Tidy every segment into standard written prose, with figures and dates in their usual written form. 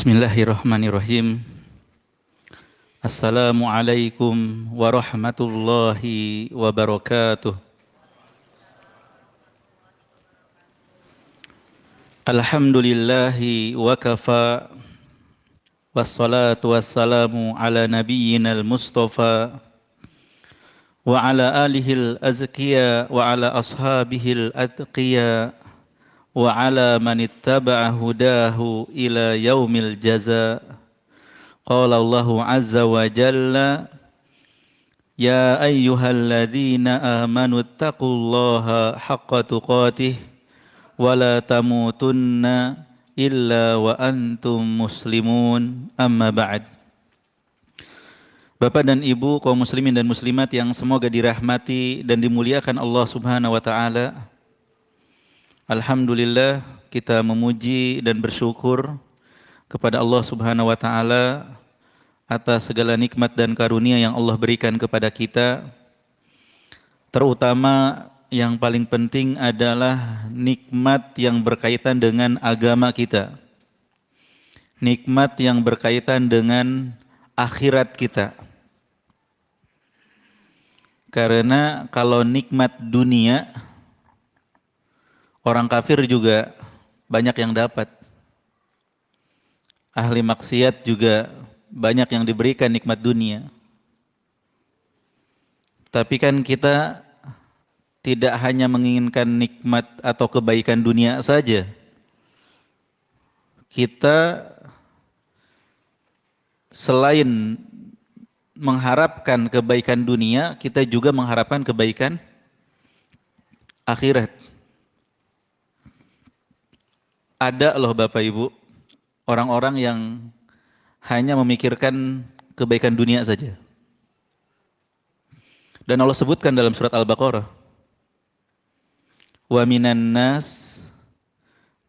Bismillahirrahmanirrahim. Assalamualaikum warahmatullahi wabarakatuh. Alhamdulillahi wa kafa. Wassalatu wassalamu ala nabiyyinal mustafa wa ala alihil azkiya wa ala ashabihil atqiya wa ala man ittaba'a hudahu ila yaumil jaza. Qala Allahu azza wa jalla, ya ayyuhalladzina amanu taqullaha haqqa tuqatih wa la tamutunna illa wa antum muslimun, amma ba'd. Bapak dan Ibu kaum muslimin dan muslimat yang semoga dirahmati dan dimuliakan Allah Subhanahu wa taala. Alhamdulillah, kita memuji dan bersyukur kepada Allah Subhanahu wa taala atas segala nikmat dan karunia yang Allah berikan kepada kita. Terutama yang paling penting adalah nikmat yang berkaitan dengan agama kita. Nikmat yang berkaitan dengan akhirat kita. Karena kalau nikmat dunia, orang kafir juga banyak yang dapat. Ahli maksiat juga banyak yang diberikan nikmat dunia. Tapi kan kita tidak hanya menginginkan nikmat atau kebaikan dunia saja. Kita selain mengharapkan kebaikan dunia, kita juga mengharapkan kebaikan akhirat. Ada loh Bapak Ibu, orang-orang yang hanya memikirkan kebaikan dunia saja. Dan Allah sebutkan dalam surat Al-Baqarah, wa minan nas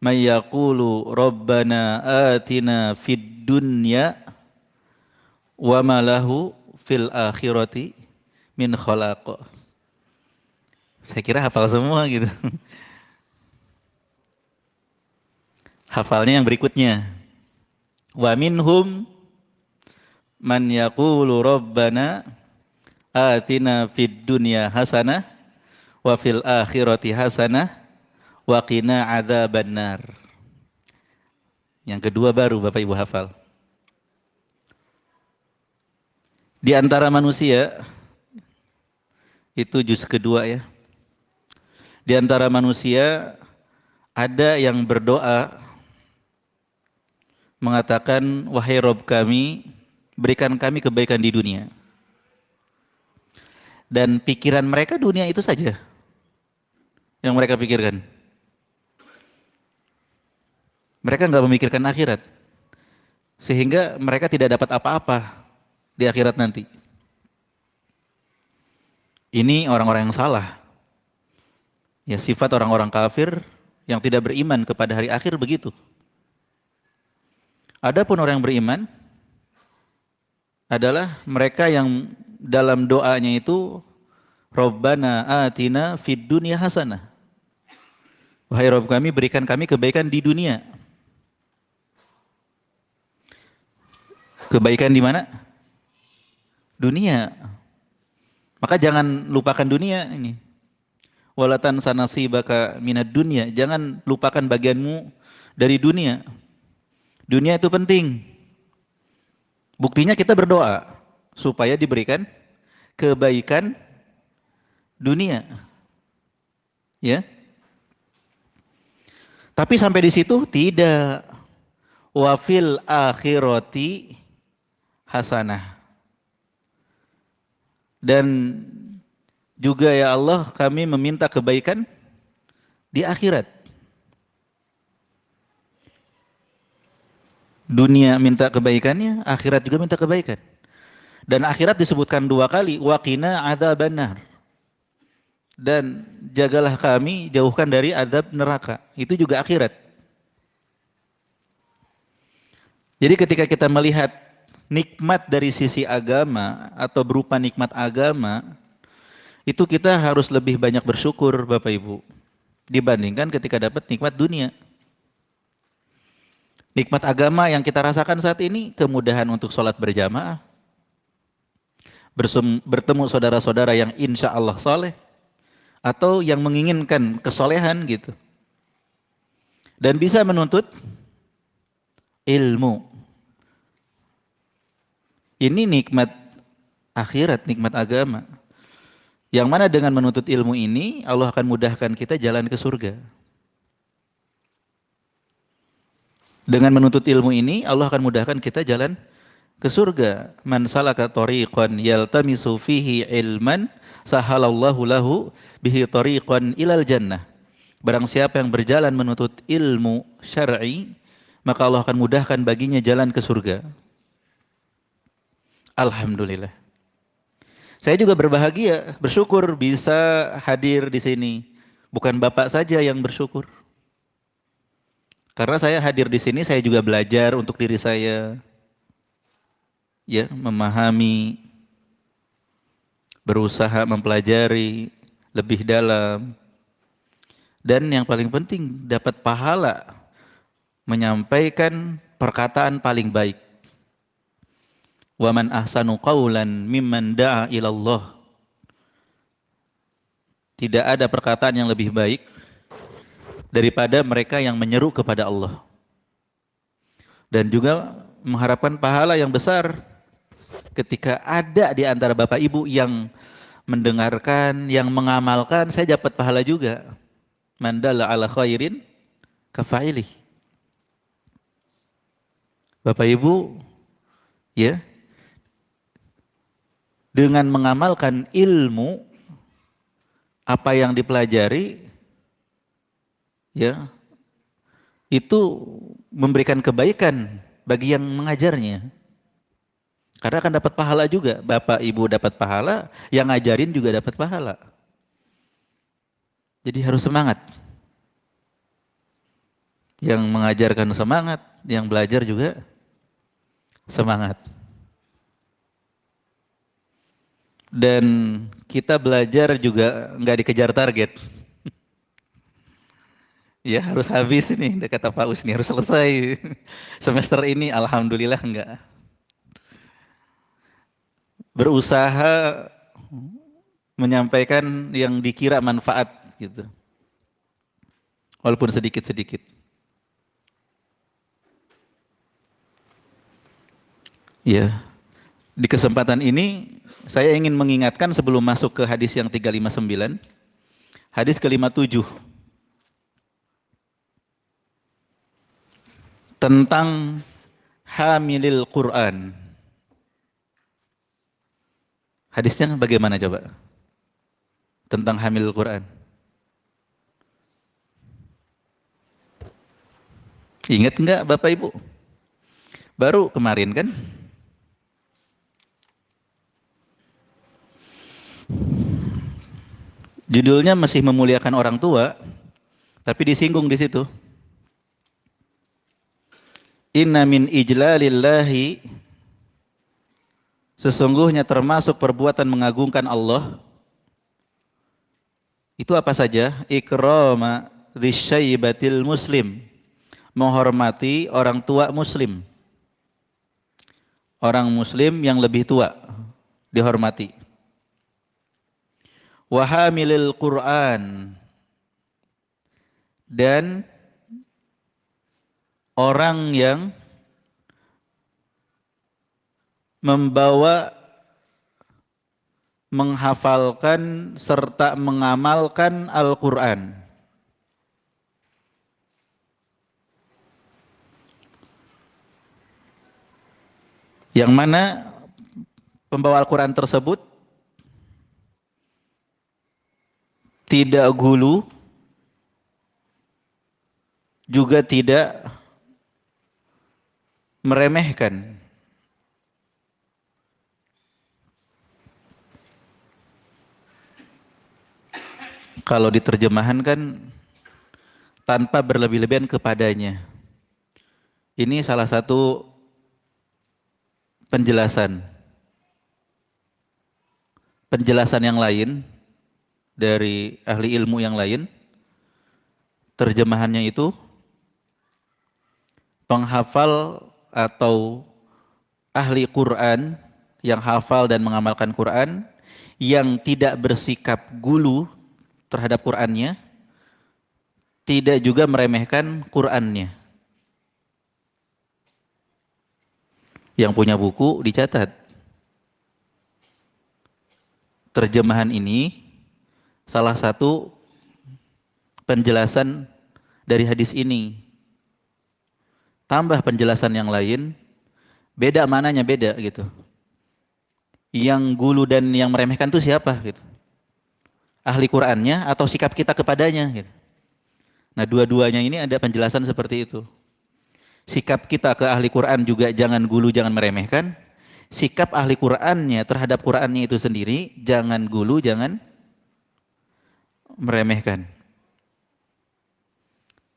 may yaqulu rabbana atina fid dunya wa ma lahu fil akhirati min khalaq. Saya kira hafal semua gitu. Hafalnya yang berikutnya, wa minhum man yaqulu rabbana atina fid dunya hasanah wa fil akhirati hasanah wa qina adzabannar. Yang kedua baru Bapak Ibu hafal. Di antara manusia, itu juz kedua ya. Di antara manusia ada yang berdoa mengatakan, wahai Rabb kami, berikan kami kebaikan di dunia. Dan pikiran mereka dunia itu saja yang mereka pikirkan. Mereka nggak memikirkan akhirat, sehingga mereka tidak dapat apa-apa di akhirat nanti. Ini orang-orang yang salah. Ya, sifat orang-orang kafir yang tidak beriman kepada hari akhir begitu. Adapun orang yang beriman adalah mereka yang dalam doanya itu Rabbana atina fid dunya hasanah. Wahai Rabb kami, berikan kami kebaikan di dunia. Kebaikan di mana? Dunia. Maka jangan lupakan dunia ini. Walatan sanasibaka minad dunya. Jangan lupakan bagianmu dari dunia. Dunia itu penting. Buktinya kita berdoa supaya diberikan kebaikan dunia. Ya. Tapi sampai di situ tidak. Wa fil akhirati hasanah. Dan juga ya Allah, kami meminta kebaikan di akhirat. Dunia minta kebaikannya, akhirat juga minta kebaikan. Dan akhirat disebutkan dua kali, waqina adzabannar. Dan jagalah kami, jauhkan dari azab neraka. Itu juga akhirat. Jadi ketika kita melihat nikmat dari sisi agama atau berupa nikmat agama, itu kita harus lebih banyak bersyukur Bapak Ibu dibandingkan ketika dapat nikmat dunia. Nikmat agama yang kita rasakan saat ini, kemudahan untuk sholat berjamaah, bertemu saudara-saudara yang insya Allah soleh, atau yang menginginkan kesolehan gitu. Dan bisa menuntut ilmu. Ini nikmat akhirat, nikmat agama. Yang mana dengan menuntut ilmu ini, Allah akan mudahkan kita jalan ke surga. Dengan menuntut ilmu ini, Allah akan mudahkan kita jalan ke surga. Man salaka tariqan yaltamisu fihi ilman, sahalallahu lahu bihi tariqan ilal jannah. Barang siapa yang berjalan menuntut ilmu syar'i, maka Allah akan mudahkan baginya jalan ke surga. Alhamdulillah. Saya juga berbahagia, bersyukur bisa hadir di sini. Bukan Bapak saja yang bersyukur. Karena saya hadir di sini, saya juga belajar untuk diri saya, ya, memahami, berusaha mempelajari lebih dalam. Dan yang paling penting, dapat pahala menyampaikan perkataan paling baik. Wa man ahsanu qawlan mimman da'a ilallah. Tidak ada perkataan yang lebih baik daripada mereka yang menyeru kepada Allah. Dan juga mengharapkan pahala yang besar ketika ada di antara Bapak Ibu yang mendengarkan, yang mengamalkan, saya dapat pahala juga. Man dalla ala khairin kafailih. Bapak Ibu, ya, dengan mengamalkan ilmu apa yang dipelajari, ya, itu memberikan kebaikan bagi yang mengajarnya. Karena akan dapat pahala juga. Bapak Ibu dapat pahala, yang ngajarin juga dapat pahala. Jadi harus semangat. Yang mengajarkan semangat, yang belajar juga semangat. Dan kita belajar juga nggak dikejar target. Ya harus habis ini, udah kata Pak Usni, harus selesai. Semester ini alhamdulillah enggak. Berusaha menyampaikan yang dikira manfaat gitu. Walaupun sedikit-sedikit. Ya. Di kesempatan ini saya ingin mengingatkan sebelum masuk ke hadis yang 359. Hadis ke-57. Tentang hamilil Quran. Hadisnya bagaimana coba? Tentang hamilil Quran. Ingat enggak Bapak Ibu? Baru kemarin kan? Judulnya masih memuliakan orang tua, tapi disinggung di situ. Inna min ijlalillahi, sesungguhnya termasuk perbuatan mengagungkan Allah. Itu apa saja? Ikrama dzisyaibatil muslim, menghormati orang tua muslim. Orang muslim yang lebih tua dihormati. Wahamilil Quran, dan orang yang membawa, menghafalkan serta mengamalkan Al-Quran. Yang mana pembawa Al-Quran tersebut tidak gulu, juga tidak meremehkan. Kalau diterjemahkan kan tanpa berlebih-lebihan kepadanya. Ini salah satu penjelasan. Penjelasan yang lain dari ahli ilmu yang lain, terjemahannya itu penghafal atau ahli Quran yang hafal dan mengamalkan Quran, yang tidak bersikap gulu terhadap Qurannya, tidak juga meremehkan Qurannya. Yang punya buku dicatat. Terjemahan ini salah satu penjelasan dari hadis ini. Tambah penjelasan yang lain, beda mananya beda gitu. Yang gulu dan yang meremehkan itu siapa gitu? Ahli Qurannya atau sikap kita kepadanya gitu. Nah, dua-duanya ini ada penjelasan seperti itu. Sikap kita ke ahli Quran juga jangan gulu, jangan meremehkan. Sikap ahli Qurannya terhadap Qurannya itu sendiri jangan gulu, jangan meremehkan.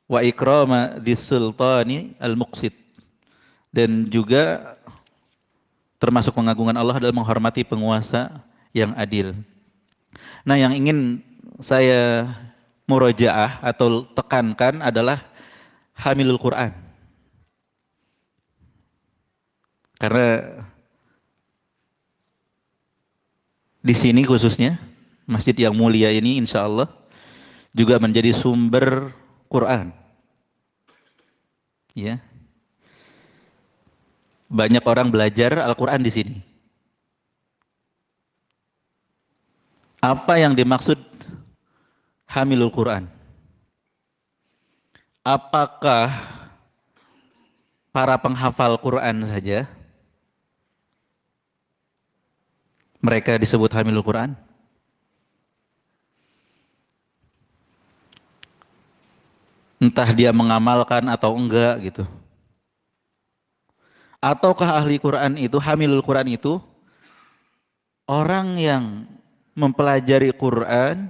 Wa ikrama dzis sultani al-muqsit. Dan juga termasuk pengagungan Allah adalah menghormati penguasa yang adil. Nah, yang ingin saya murojaah atau tekankan adalah hamilul Quran. Karena di sini khususnya masjid yang mulia ini insya Allah juga menjadi sumber Quran. Ya, banyak orang belajar Al-Quran di sini. Apa yang dimaksud hamilul Quran? Apakah para penghafal Quran saja mereka disebut hamilul Quran? Entah dia mengamalkan atau enggak gitu. Ataukah ahli Quran itu, hamilul Quran itu orang yang mempelajari Quran,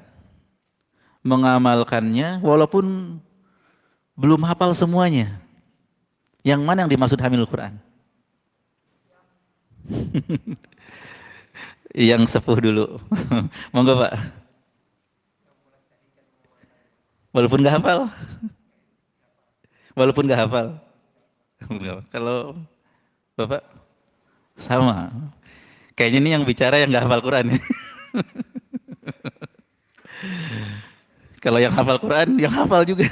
mengamalkannya walaupun belum hafal semuanya. Yang mana yang dimaksud hamilul Quran? Yang sepuh dulu. Monggo Pak. Walaupun nggak hafal. Walaupun nggak hafal. Kalau Bapak sama. Kayaknya ini yang bicara yang nggak hafal Quran. Kalau yang hafal Quran, yang hafal juga.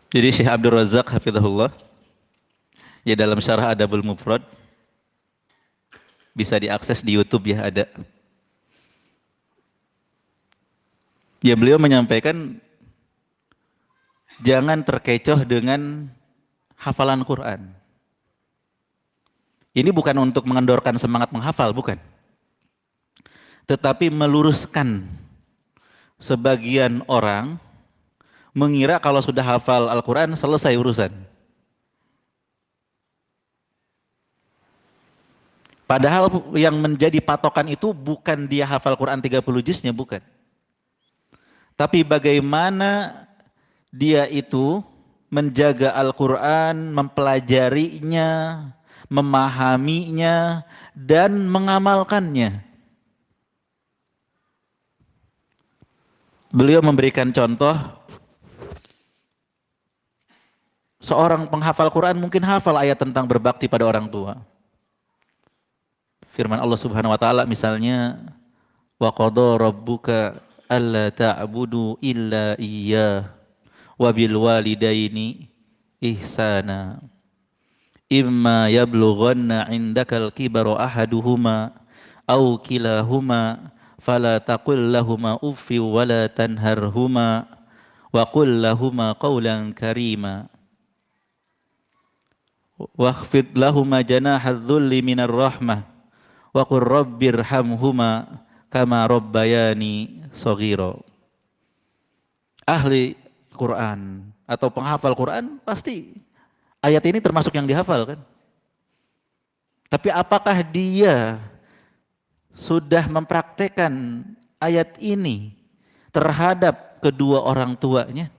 Jadi Syekh Abdul Razak hafizahullah, ya dalam syarah Adabul Mufrad, bisa diakses di YouTube ya ada. Ya beliau menyampaikan jangan terkecoh dengan hafalan Quran. Ini bukan untuk mengendorkan semangat menghafal, bukan. Tetapi meluruskan sebagian orang mengira kalau sudah hafal Al-Quran selesai urusan. Padahal yang menjadi patokan itu bukan dia hafal Quran 30 juznya, bukan. Tapi bagaimana dia itu menjaga Al-Quran, mempelajarinya, memahaminya, dan mengamalkannya. Beliau memberikan contoh, seorang penghafal Quran mungkin hafal ayat tentang berbakti pada orang tua. Firman Allah Subhanahu wa taala misalnya, wa qadha rabbuka alla ta'budu illa iyyah wa bil walidaini ihsana. Imma yablughanna 'indakal kibara ahaduhuma aw kilahuma fala taqul lahumā uffin wa la tanharhumā wa qul lahumā qawlan karīmā wakhfid lahumā janāhadz dhulli minar rahmah wa qur rabbirhamhumā kama rabbayani shaghīrā. Ahli Quran atau penghafal Quran pasti ayat ini termasuk yang dihafal kan? Tapi apakah dia sudah mempraktekkan ayat ini terhadap kedua orang tuanya?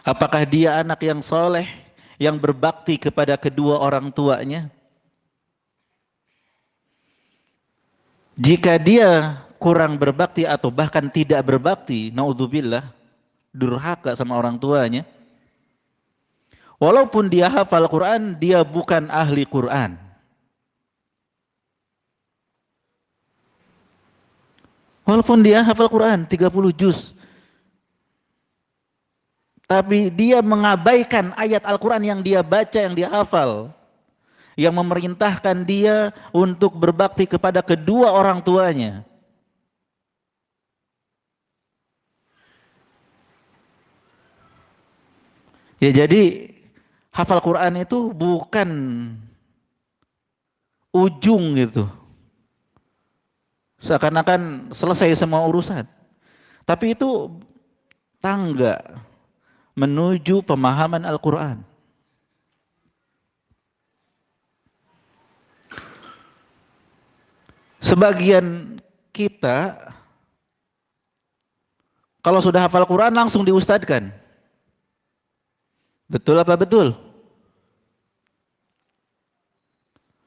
Apakah dia anak yang soleh, yang berbakti kepada kedua orang tuanya? Jika dia kurang berbakti atau bahkan tidak berbakti, naudzubillah, durhaka sama orang tuanya, walaupun dia hafal Quran, dia bukan ahli Quran. Walaupun dia hafal Quran 30 juz, tapi dia mengabaikan ayat Al-Quran yang dia baca, yang dia hafal, yang memerintahkan dia untuk berbakti kepada kedua orang tuanya. Ya jadi hafal Quran itu bukan ujung gitu. Seakan-akan selesai semua urusan. Tapi itu tangga menuju pemahaman Al-Quran. Sebagian kita kalau sudah hafal Quran langsung diustadkan. Betul apa betul?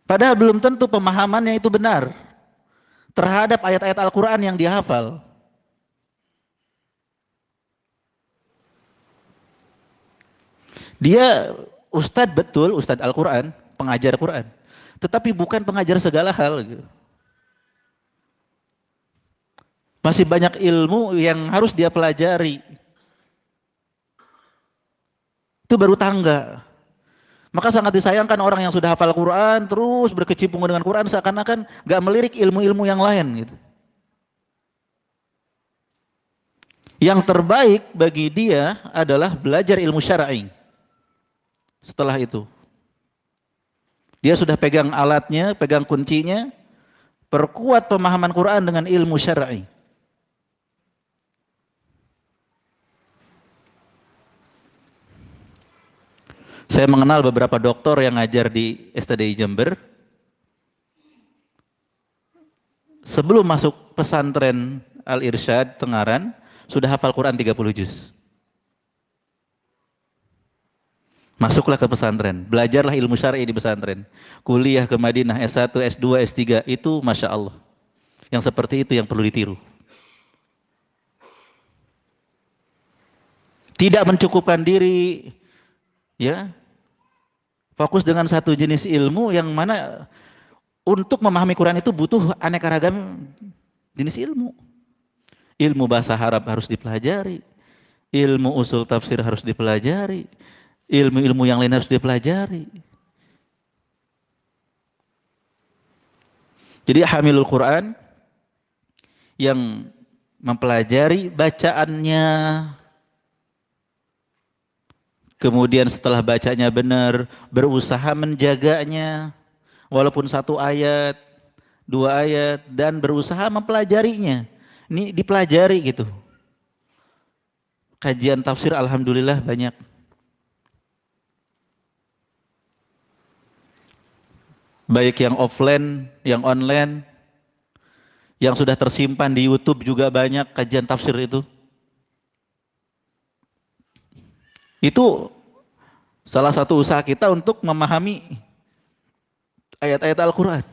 Padahal belum tentu pemahamannya itu benar terhadap ayat-ayat Al-Quran yang dihafal. Dia ustadz betul, ustadz Al-Quran, pengajar Quran. Tetapi bukan pengajar segala hal. Gitu. Masih banyak ilmu yang harus dia pelajari. Itu baru tangga. Maka sangat disayangkan orang yang sudah hafal Quran terus berkecimpung dengan Quran seakan-akan gak melirik ilmu-ilmu yang lain gitu. Yang terbaik bagi dia adalah belajar ilmu syar'i. Setelah itu dia sudah pegang alatnya, pegang kuncinya, perkuat pemahaman Quran dengan ilmu syar'i. Saya mengenal beberapa doktor yang ngajar di STDI Jember. Sebelum masuk pesantren Al-Irsyad Tengaran, sudah hafal Quran 30 juz. Masuklah ke pesantren, belajarlah ilmu syar'i di pesantren. Kuliah ke Madinah S1, S2, S3, itu Masya Allah. Yang seperti itu yang perlu ditiru. Tidak mencukupkan diri, ya, fokus dengan satu jenis ilmu yang mana untuk memahami Quran itu butuh aneka ragam jenis ilmu. Ilmu bahasa Arab harus dipelajari, ilmu usul tafsir harus dipelajari, ilmu-ilmu yang lain harus dipelajari. Jadi hamilul Quran yang mempelajari bacaannya, kemudian setelah bacanya benar, berusaha menjaganya, walaupun satu ayat, dua ayat, dan berusaha mempelajarinya. Ini dipelajari gitu. Kajian tafsir alhamdulillah banyak. Baik yang offline, yang online, yang sudah tersimpan di YouTube juga banyak kajian tafsir itu. Itu salah satu usaha kita untuk memahami ayat-ayat Al-Quran.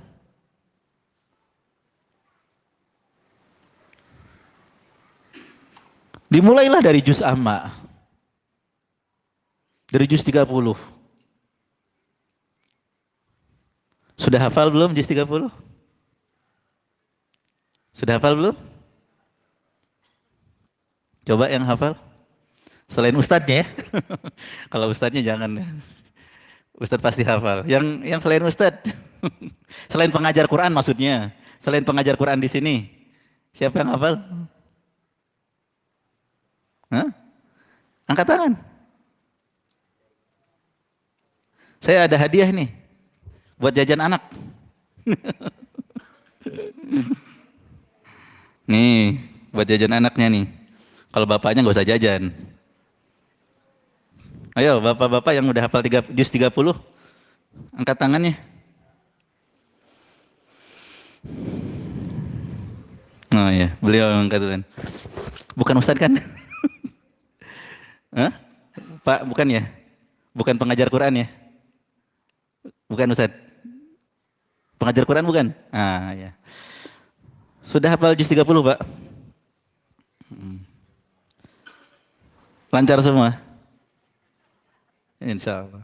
Dimulailah dari juz amma. Dari juz 30. Sudah hafal belum juz 30? Sudah hafal belum? Coba yang hafal. Selain ustadznya ya. Kalau ustadznya jangan. Ustadz pasti hafal. Yang selain ustadz. Selain pengajar Quran maksudnya. Selain pengajar Quran di sini. Siapa yang hafal? Hah? Angkat tangan. Saya ada hadiah nih. Buat jajan anak. Nih, buat jajan anaknya nih. Kalau bapaknya nggak usah jajan. Ayo, bapak-bapak yang udah hafal juz 30, angkat tangannya. Oh ya, beliau angkat tangan. Bukan ustadz kan? Hah? Pak, bukan ya? Bukan pengajar Quran ya? Bukan ustadz? Pengajar Quran bukan? Ah ya. Sudah hafal juz 30, Pak? Lancar semua? Insya Allah.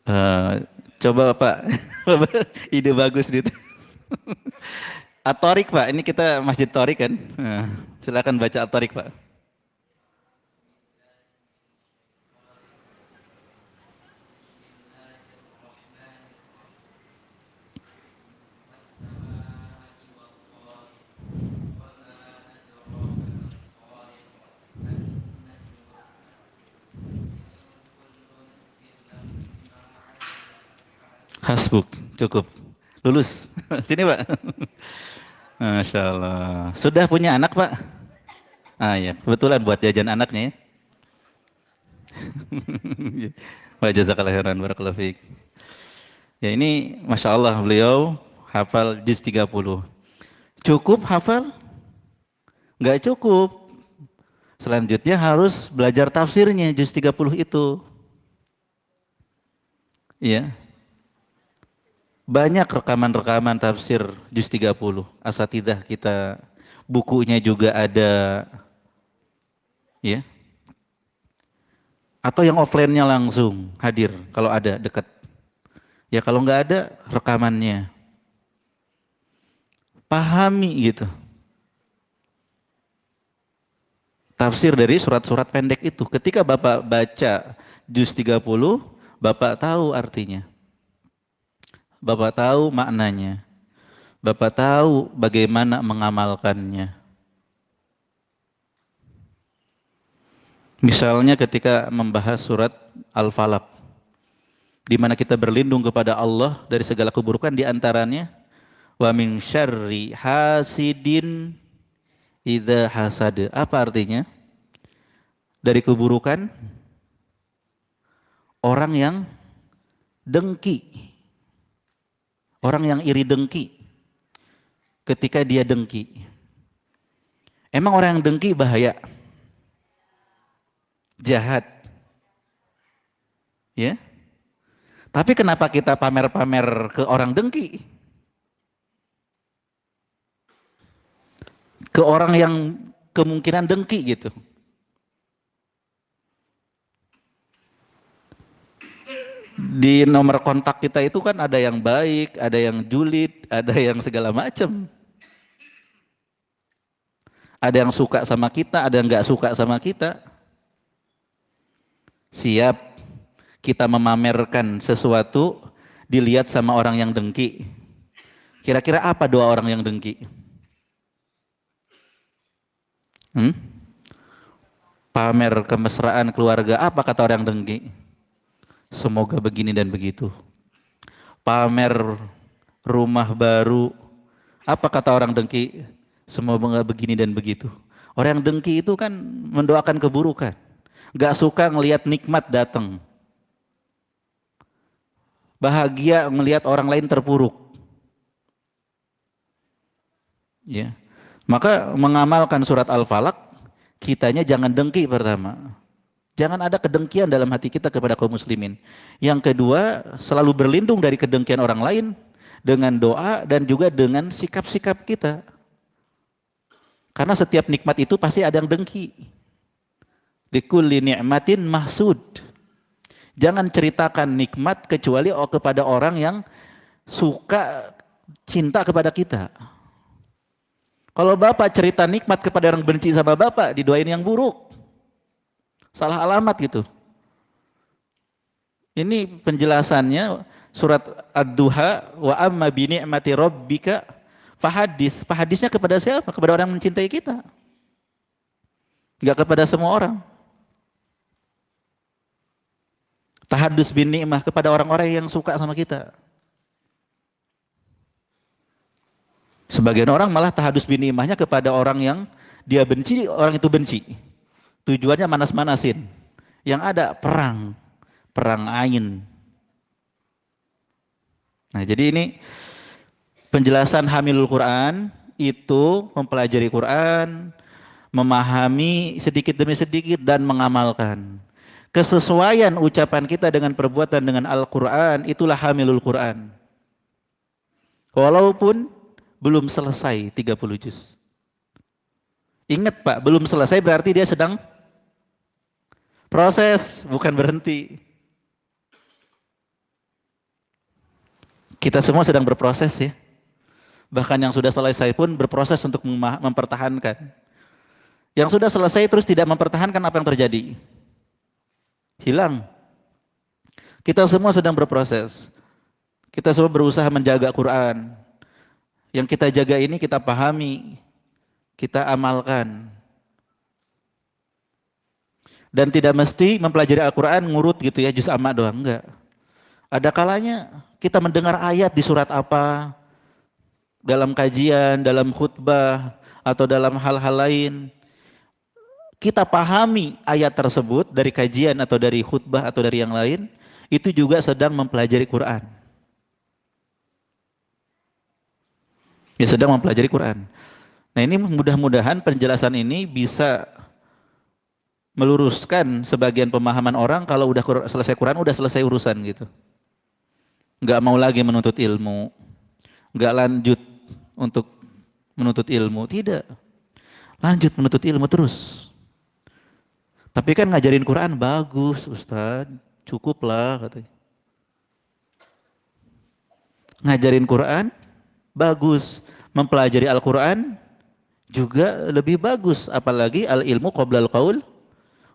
Eh, coba Pak, ide bagus gitu. At-Thariq Pak, ini kita Masjid Thariq kan? Silakan baca At-Thariq Pak. Hasbuk, cukup. Lulus. Sini Pak. Masya Allah. Sudah punya anak Pak? Ah ya, kebetulan buat jajan anaknya ya. Wa jazakallahu khairan, barakallahu fiik. Ya ini Masya Allah beliau hafal juz 30. Cukup hafal? Enggak cukup. Selanjutnya harus belajar tafsirnya juz 30 itu. Iya. Banyak rekaman-rekaman tafsir juz 30. Asatidzah kita, bukunya juga ada, ya. Atau yang offline-nya langsung hadir kalau ada dekat. Ya kalau nggak ada rekamannya. Pahami gitu. Tafsir dari surat-surat pendek itu. Ketika Bapak baca juz 30, Bapak tahu artinya. Bapak tahu maknanya. Bapak tahu bagaimana mengamalkannya. Misalnya ketika membahas surat Al-Falaq, di mana kita berlindung kepada Allah dari segala keburukan, di antaranya wa min syarri hasidin idza hasad. Apa artinya? Dari keburukan orang yang dengki. Orang yang iri dengki ketika dia dengki. Emang orang yang dengki bahaya? Jahat. Ya. Tapi kenapa kita pamer-pamer ke orang dengki? Ke orang yang kemungkinan dengki gitu. Di nomor kontak kita itu kan ada yang baik, ada yang julid, ada yang segala macam. Ada yang suka sama kita, ada yang nggak suka sama kita. Siap kita memamerkan sesuatu dilihat sama orang yang dengki. Kira-kira apa doa orang yang dengki? Pamer kemesraan keluarga, apa kata orang dengki? Semoga begini dan begitu. Pamer rumah baru, apa kata orang dengki? Semoga begini dan begitu. Orang yang dengki itu kan mendoakan keburukan. Gak suka ngelihat nikmat datang. Bahagia melihat orang lain terpuruk. Ya. Maka mengamalkan surat Al-Falaq, kitanya jangan dengki pertama. Jangan ada kedengkian dalam hati kita kepada kaum muslimin. Yang kedua, selalu berlindung dari kedengkian orang lain dengan doa dan juga dengan sikap-sikap kita. Karena setiap nikmat itu pasti ada yang dengki. Likulli ni'matin mahsud. Jangan ceritakan nikmat kecuali kepada orang yang suka cinta kepada kita. Kalau Bapak cerita nikmat kepada orang benci sama Bapak, didoain yang buruk. Salah alamat gitu. Ini penjelasannya surat Ad-Duha, wa amma bi ni'mati rabbika fahadis. Fahadisnya kepada siapa? Kepada orang yang mencintai kita. Enggak kepada semua orang. Tahadus bin ni'mah kepada orang-orang yang suka sama kita. Sebagian orang malah tahadus bin ni'mahnya kepada orang yang dia benci, orang itu benci. Tujuannya manas-manasin. Yang ada perang. Perang ain. Nah jadi ini penjelasan hamilul Quran itu mempelajari Quran, memahami sedikit demi sedikit dan mengamalkan. Kesesuaian ucapan kita dengan perbuatan dengan Al-Quran itulah hamilul Quran. Walaupun belum selesai 30 juz. Ingat Pak, belum selesai berarti dia sedang proses, bukan berhenti. Kita semua sedang berproses ya. Bahkan yang sudah selesai pun berproses untuk mempertahankan. Yang sudah selesai terus tidak mempertahankan, apa yang terjadi? Hilang. Kita semua sedang berproses. Kita semua berusaha menjaga Quran. Yang kita jaga ini kita pahami, kita amalkan. Dan tidak mesti mempelajari Al-Quran ngurut gitu ya, juz amma doang, enggak. Ada kalanya kita mendengar ayat di surat apa, dalam kajian, dalam khutbah, atau dalam hal-hal lain. Kita pahami ayat tersebut dari kajian atau dari khutbah atau dari yang lain, itu juga sedang mempelajari Quran. Ya sedang mempelajari Quran. Nah ini mudah-mudahan penjelasan ini bisa meluruskan sebagian pemahaman orang kalau udah selesai Quran, udah selesai urusan gitu. Nggak mau lagi menuntut ilmu, nggak lanjut untuk menuntut ilmu, tidak. Lanjut menuntut ilmu terus. Tapi kan ngajarin Quran bagus, Ustaz, cukuplah katanya. Ngajarin Quran bagus, mempelajari Al-Quran juga lebih bagus, apalagi al-ilmu qoblal qaul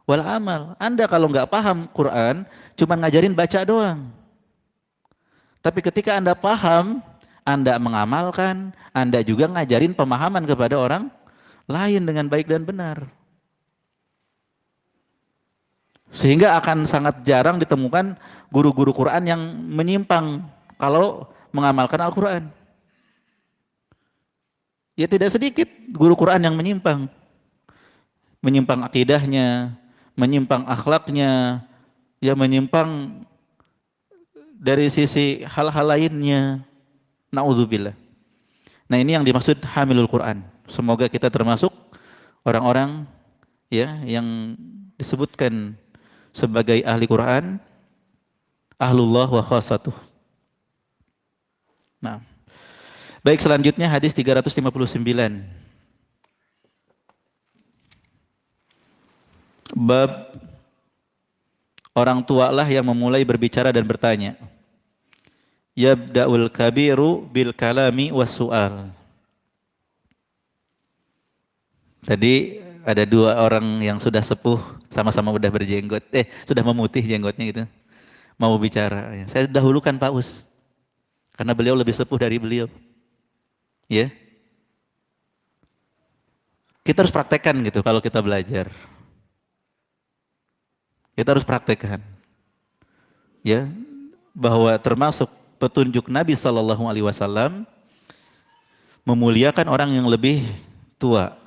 wal amal. Anda kalau nggak paham Quran, cuma ngajarin baca doang. Tapi ketika Anda paham, Anda mengamalkan, Anda juga ngajarin pemahaman kepada orang lain dengan baik dan benar. Sehingga akan sangat jarang ditemukan guru-guru Quran yang menyimpang kalau mengamalkan Al-Quran. Ya tidak sedikit guru Quran yang menyimpang. Menyimpang akidahnya, menyimpang akhlaknya, ya menyimpang dari sisi hal-hal lainnya. Na'udzubillah. Nah ini yang dimaksud hamilul Quran. Semoga kita termasuk orang-orang ya yang disebutkan sebagai ahli Quran, ahlullah wa khasatuh. Nah, baik selanjutnya hadis 359. Bab orang tua lah yang memulai berbicara dan bertanya. Yabda'ul kabiru bil kalami was su'al. Tadi ada dua orang yang sudah sepuh, sama-sama udah berjenggot, sudah memutih jenggotnya gitu, mau bicara. Saya dahulukan Pak Us, karena beliau lebih sepuh dari beliau. Ya, kita harus praktekkan gitu kalau kita belajar. Kita harus praktekkan, ya, bahwa termasuk petunjuk Nabi Shallallahu Alaihi Wasallam memuliakan orang yang lebih tua.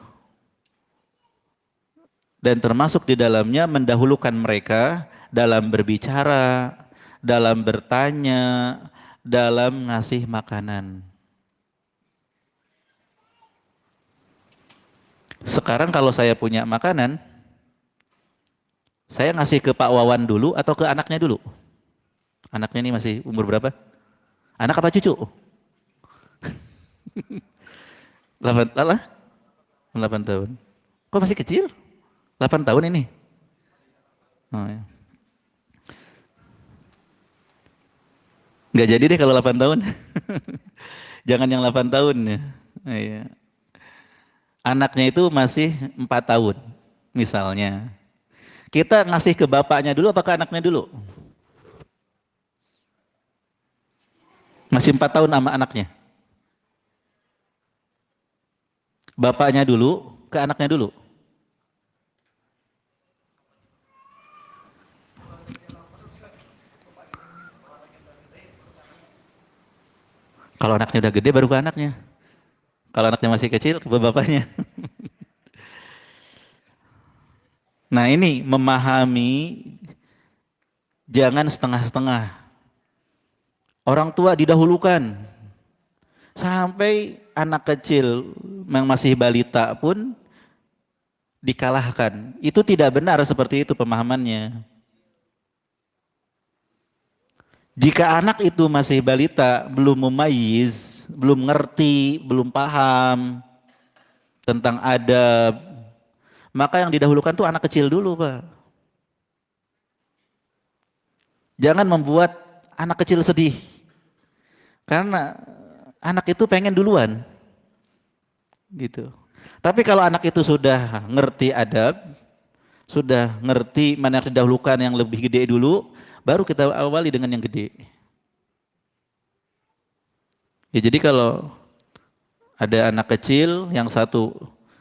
Dan termasuk di dalamnya mendahulukan mereka dalam berbicara, dalam bertanya, dalam ngasih makanan. Sekarang kalau saya punya makanan, saya ngasih ke Pak Wawan dulu atau ke anaknya dulu? Anaknya ini masih umur berapa? Anak apa cucu? 8 tahun. Kok masih kecil? 8 tahun ini. Oh, ya. Nggak jadi deh kalau 8 tahun. Jangan yang 8 tahun ya. Iya. Anaknya itu masih 4 tahun misalnya. Kita ngasih ke bapaknya dulu apa ke anaknya dulu? Masih 4 tahun sama anaknya. Bapaknya dulu ke anaknya dulu. Kalau anaknya udah gede baru ke anaknya. Kalau anaknya masih kecil ke bapaknya. Nah ini memahami, jangan setengah-setengah. Orang tua didahulukan. Sampai anak kecil yang masih balita pun dikalahkan. Itu tidak benar seperti itu pemahamannya. Jika anak itu masih balita, belum mumayyiz, belum ngerti, belum paham tentang adab, maka yang didahulukan tuh anak kecil dulu, Pak. Jangan membuat anak kecil sedih, karena anak itu pengen duluan, gitu. Tapi kalau anak itu sudah ngerti adab, sudah ngerti mana yang didahulukan yang lebih gede dulu, baru kita awali dengan yang gede. Ya, jadi kalau ada anak kecil yang satu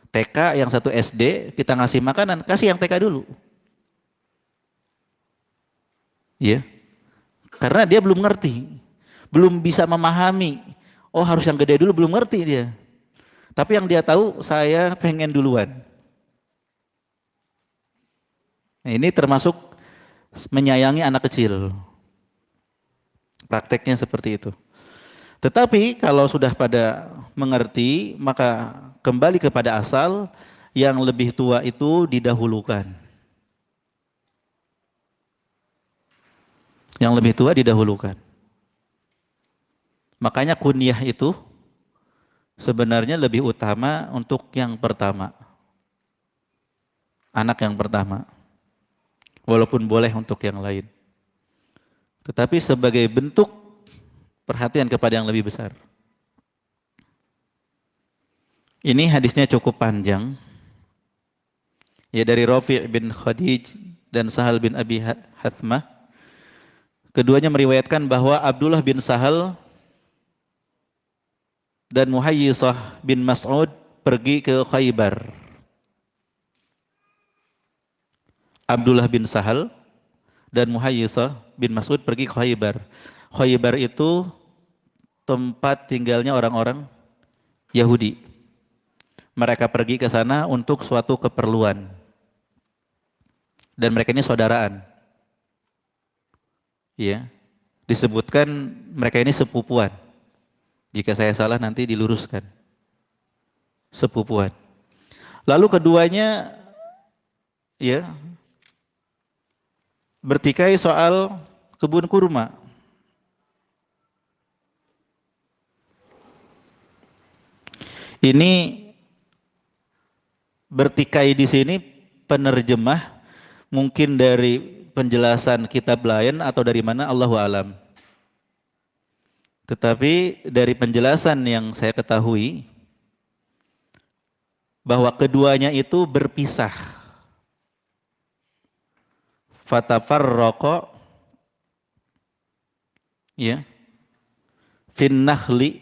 TK, yang satu SD, kita ngasih makanan, kasih yang TK dulu. Ya, karena dia belum ngerti, belum bisa memahami. Oh, harus yang gede dulu, belum ngerti dia. Tapi yang dia tahu, saya pengen duluan. Nah, ini termasuk menyayangi anak kecil. Prakteknya seperti itu. Tetapi kalau sudah pada mengerti, maka kembali kepada asal, yang lebih tua itu didahulukan. Yang lebih tua didahulukan. Makanya kunyah itu sebenarnya lebih utama untuk yang pertama. Anak yang pertama. Walaupun boleh untuk yang lain. Tetapi sebagai bentuk perhatian kepada yang lebih besar. Ini hadisnya cukup panjang. Ya, dari Rafi' bin Khadij dan Sahal bin Abi Hathmah. Keduanya meriwayatkan bahwa Abdullah bin Sahal dan Muhayyisah bin Mas'ud pergi ke Khaybar. Abdullah bin Sahal dan Muhayyisah bin Mas'ud pergi ke Khaybar. Khaybar itu tempat tinggalnya orang-orang Yahudi. Mereka pergi ke sana untuk suatu keperluan. Dan mereka ini saudaraan. Ya. Disebutkan mereka ini sepupuan. Jika saya salah nanti diluruskan. Sepupuan. Lalu keduanya ya bertikai soal kebun kurma. Ini bertikai di sini penerjemah mungkin dari penjelasan kitab lain atau dari mana Allahu alam. Tetapi dari penjelasan yang saya ketahui bahwa keduanya itu berpisah. Fatafarraqa ya fin nakhli,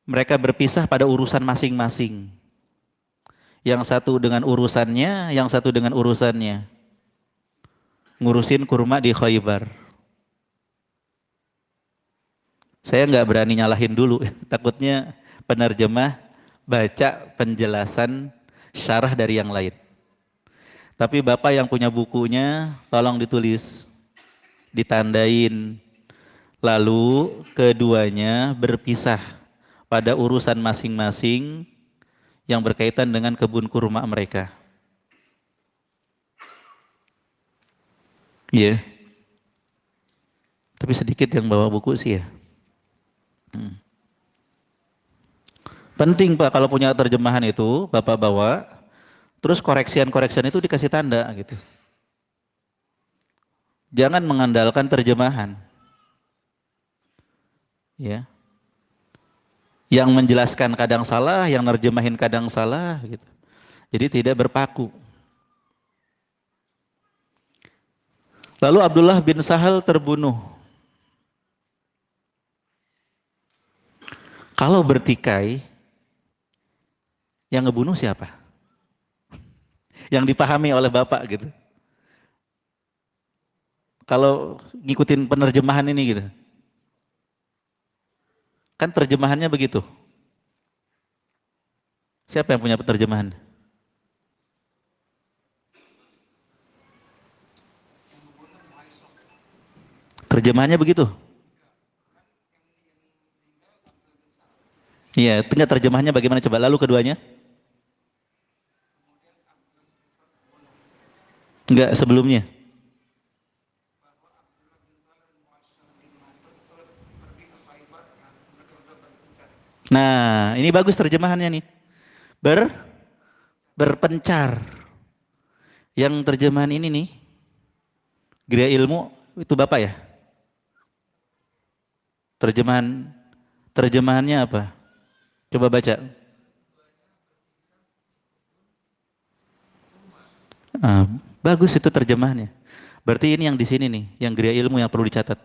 mereka berpisah pada urusan masing-masing. Yang satu dengan urusannya, yang satu dengan urusannya. Ngurusin kurma di Khaybar. Saya nggak berani nyalahin dulu, takutnya penerjemah baca penjelasan syarah dari yang lain. Tapi Bapak yang punya bukunya, tolong ditulis, ditandain. Lalu keduanya berpisah pada urusan masing-masing yang berkaitan dengan kebun kurma mereka. Iya. Yeah. Tapi sedikit yang bawa buku sih ya. Penting Pak kalau punya terjemahan itu Bapak bawa, terus koreksian-koreksian itu dikasih tanda gitu. Jangan mengandalkan terjemahan. Ya. Yang menjelaskan kadang salah, yang nerjemahin kadang salah gitu. Jadi tidak berpaku. Lalu Abdullah bin Sahal terbunuh. Kalau bertikai, yang ngebunuh siapa? Yang dipahami oleh Bapak gitu. Kalau ngikutin penerjemahan ini gitu. Kan terjemahannya begitu. Siapa yang punya penerjemahan? Terjemahannya begitu. Iya, tinggal terjemahannya bagaimana coba. Lalu keduanya? Enggak, sebelumnya. Nah, ini bagus terjemahannya nih. Ber berpencar. Yang terjemahan ini nih, Gria Ilmu itu Bapak ya? Terjemahannya apa? Coba baca. Ah, bagus itu terjemahannya. Berarti ini yang di sini nih, yang Gria Ilmu yang perlu dicatat.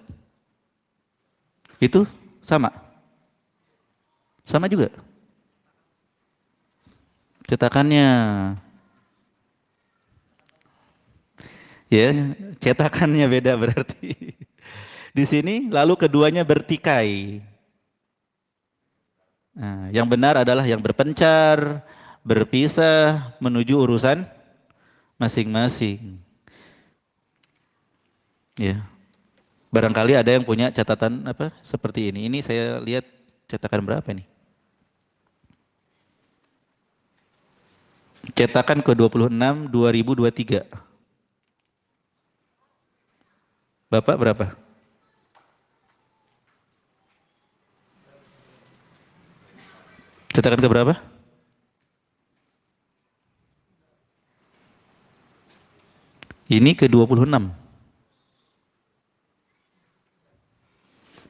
Itu sama. Sama juga. Cetakannya. Ya, cetakannya beda berarti. Di sini lalu keduanya bertikai. Nah, yang benar adalah yang berpencar, berpisah menuju urusan masing-masing. Ya, barangkali ada yang punya catatan apa seperti ini. Ini saya lihat cetakan berapa nih? Cetakan ke-26 2023. Bapak berapa? Cetakan ke berapa? Ini ke-26.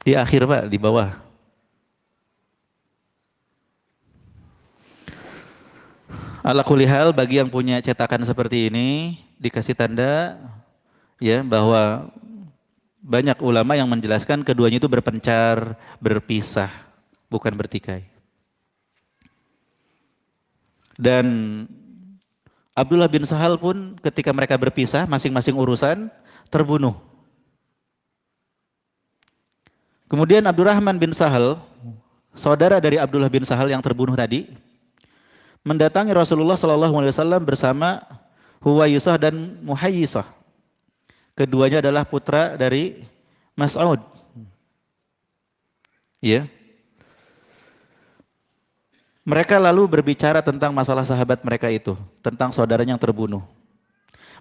Di akhir Pak, di bawah. Ala kulihal bagi yang punya cetakan seperti ini dikasih tanda ya bahwa banyak ulama yang menjelaskan keduanya itu berpencar, berpisah, bukan bertikai. Dan Abdullah bin Sahal pun ketika mereka berpisah masing-masing urusan terbunuh. Kemudian Abdurrahman bin Sahal, saudara dari Abdullah bin Sahal yang terbunuh tadi, mendatangi Rasulullah SAW bersama Huwaisah dan Muhayyisah. Keduanya adalah putra dari Mas'ud. Ya. Mereka lalu berbicara tentang masalah sahabat mereka itu, tentang saudaranya yang terbunuh.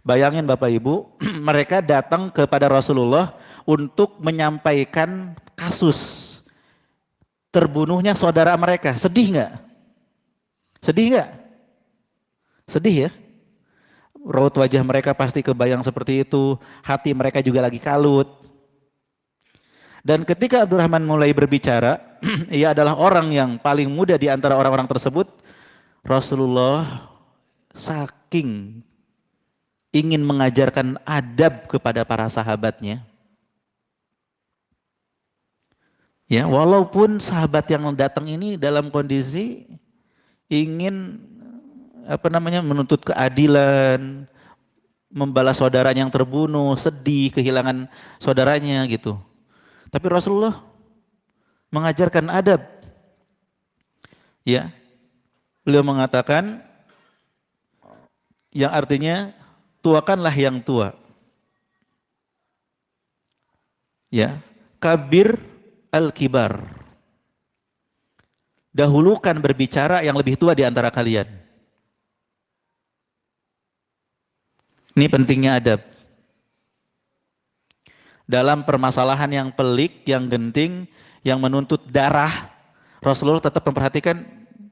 Bayangin Bapak Ibu, mereka datang kepada Rasulullah untuk menyampaikan kasus terbunuhnya saudara mereka. Sedih nggak? Sedih nggak? Sedih ya? Raut wajah mereka pasti kebayang seperti itu, hati mereka juga lagi kalut. Dan ketika Abdurrahman mulai berbicara, ia adalah orang yang paling muda di antara orang-orang tersebut. Rasulullah saking ingin mengajarkan adab kepada para sahabatnya. Ya, walaupun sahabat yang datang ini dalam kondisi ingin menuntut keadilan, membalas saudaranya yang terbunuh, sedih kehilangan saudaranya gitu. Tapi Rasulullah mengajarkan adab. Ya. Beliau mengatakan yang artinya tuakanlah yang tua. Ya. Kabir al-kibar. Dahulukan berbicara yang lebih tua di antara kalian. Ini pentingnya adab. Dalam permasalahan yang pelik, yang genting, yang menuntut darah, Rasulullah tetap memperhatikan,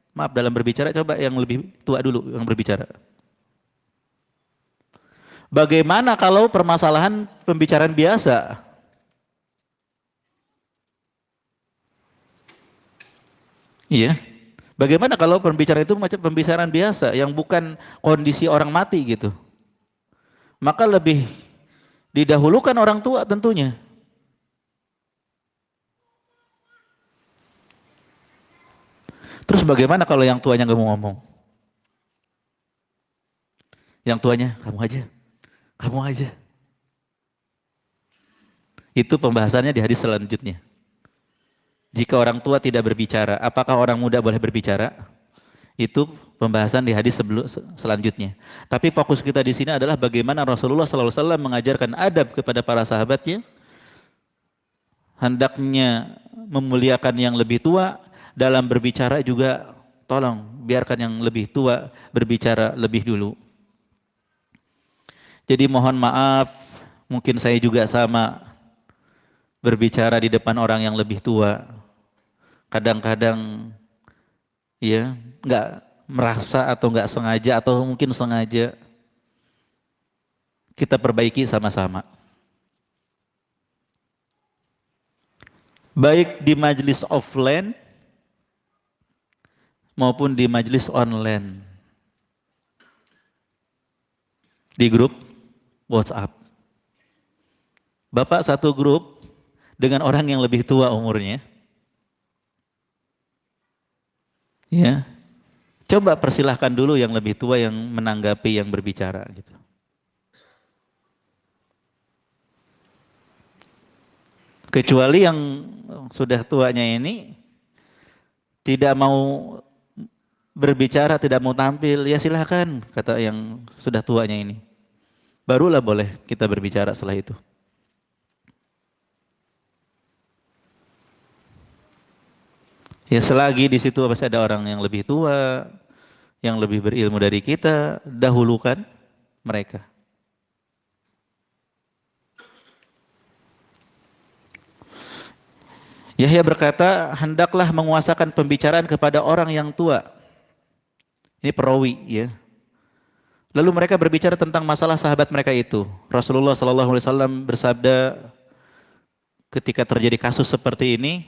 maaf dalam berbicara coba yang lebih tua dulu yang berbicara. Bagaimana kalau permasalahan pembicaraan biasa? Iya. Bagaimana kalau pembicaraan itu macam pembicaraan biasa yang bukan kondisi orang mati gitu? Maka lebih didahulukan orang tua tentunya. Terus bagaimana kalau yang tuanya nggak mau ngomong? Yang tuanya, kamu aja, kamu aja. Itu pembahasannya di hadis selanjutnya. Jika orang tua tidak berbicara, apakah orang muda boleh berbicara? Itu pembahasan di hadis selanjutnya. Tapi fokus kita di sini adalah bagaimana Rasulullah SAW mengajarkan adab kepada para sahabatnya, hendaknya memuliakan yang lebih tua, dalam berbicara juga tolong biarkan yang lebih tua berbicara lebih dulu. Jadi mohon maaf, mungkin saya juga sama berbicara di depan orang yang lebih tua. Kadang-kadang ya, nggak merasa atau nggak sengaja atau mungkin sengaja, kita perbaiki sama-sama. Baik di majelis offline maupun di majelis online, di grup WhatsApp. Bapak satu grup dengan orang yang lebih tua umurnya, ya, coba persilahkan dulu yang lebih tua yang menanggapi yang berbicara gitu. Kecuali yang sudah tuanya ini tidak mau berbicara, tidak mau tampil, ya silahkan, kata yang sudah tuanya ini. Barulah boleh kita berbicara setelah itu. Ya selagi di situ masih ada orang yang lebih tua, yang lebih berilmu dari kita, dahulukan mereka. Yahya berkata, hendaklah menguasakan pembicaraan kepada orang yang tua. Ini perawi, ya. Lalu mereka berbicara tentang masalah sahabat mereka itu. Rasulullah SAW bersabda, ketika terjadi kasus seperti ini,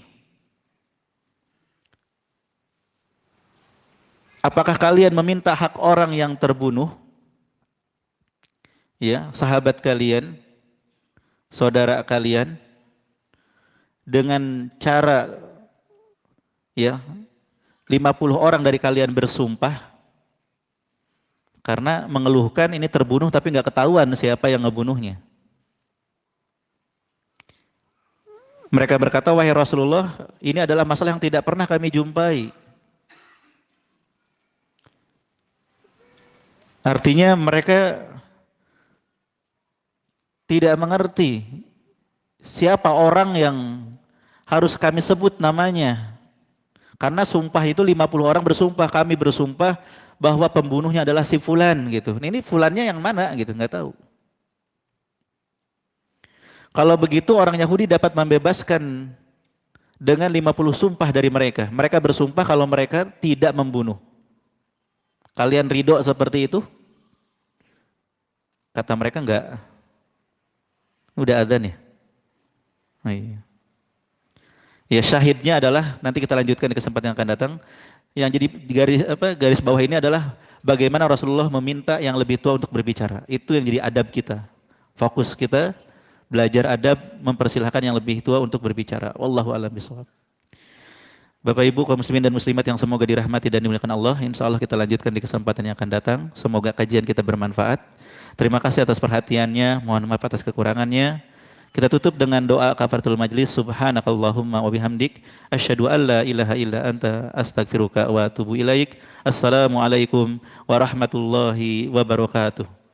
apakah kalian meminta hak orang yang terbunuh, ya, sahabat kalian, saudara kalian, dengan cara, ya, 50 orang dari kalian bersumpah karena mengeluhkan ini terbunuh tapi nggak ketahuan siapa yang ngebunuhnya. Mereka berkata, wahai Rasulullah, ini adalah masalah yang tidak pernah kami jumpai. Artinya mereka tidak mengerti siapa orang yang harus kami sebut namanya. Karena sumpah itu 50 orang bersumpah, kami bersumpah bahwa pembunuhnya adalah si fulan gitu. Ini fulannya yang mana gitu, nggak tahu. Kalau begitu orang Yahudi dapat membebaskan dengan 50 sumpah dari mereka. Mereka bersumpah kalau mereka tidak membunuh. Kalian ridho seperti itu? Kata mereka enggak. Udah adzan ya? Oh, iya. Ya syahidnya adalah, nanti kita lanjutkan di kesempatan yang akan datang. Yang jadi garis bawah ini adalah bagaimana Rasulullah meminta yang lebih tua untuk berbicara. Itu yang jadi adab kita. Fokus kita belajar adab, mempersilahkan yang lebih tua untuk berbicara. Wallahu a'lam bishawab. Bapak Ibu kaum muslimin dan muslimat yang semoga dirahmati dan dimuliakan Allah, insya Allah kita lanjutkan di kesempatan yang akan datang. Semoga kajian kita bermanfaat. Terima kasih atas perhatiannya, mohon maaf atas kekurangannya. Kita tutup dengan doa kafaratul majlis. Subhanakallahumma wa bihamdik, asyhadu an la ilaha illa anta, astaghfiruka wa atubu ilaik. Assalamualaikum warahmatullahi wabarakatuh.